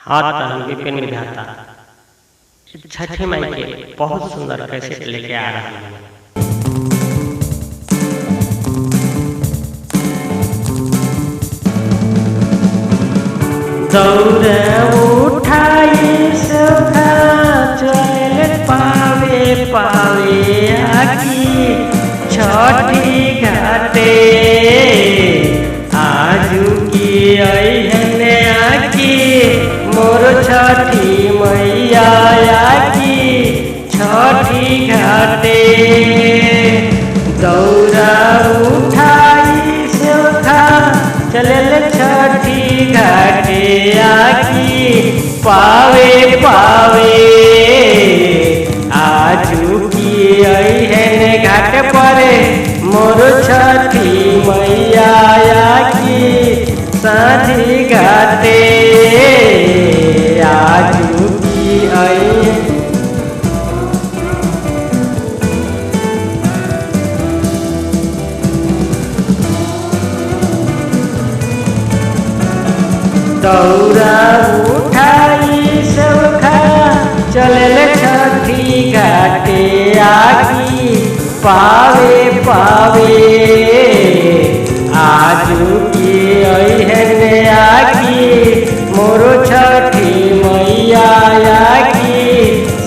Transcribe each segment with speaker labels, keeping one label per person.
Speaker 1: हाँ तो विपिन विधाता छठी माई के बहुत सुंदर कैसेट लेके आ रहा है। दौड़ उठाई सखा चल पावे पावे आकी छठी घाटे आजू की अहने आकी मोर छठी मैया आकी छठी घाटे दौड़ा उठाई सखा चलल छठी घाटे आकी पावे पावे आजू की अहने घाट पर मोर छठी मैया आकी साझी घाटे आजू की दौड़ा उठाई सखा चलल छठी घाटे आकी पावे पावे आजू की अहने आकी मोर छठी मैया आकी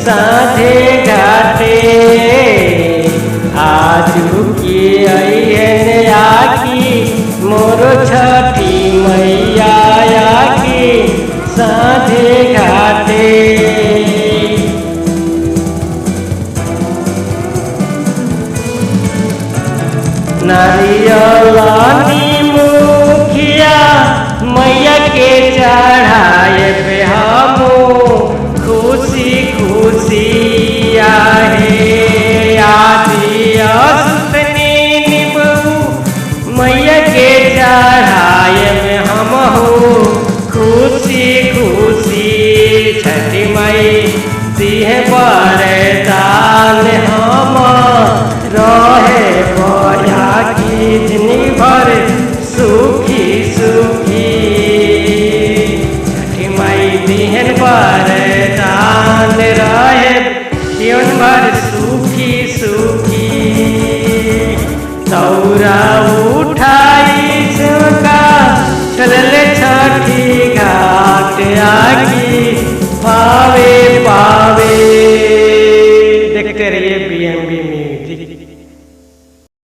Speaker 1: साझे घाटे आजू की अहने आकी मोर छठी मैया आकी साझे घाटे।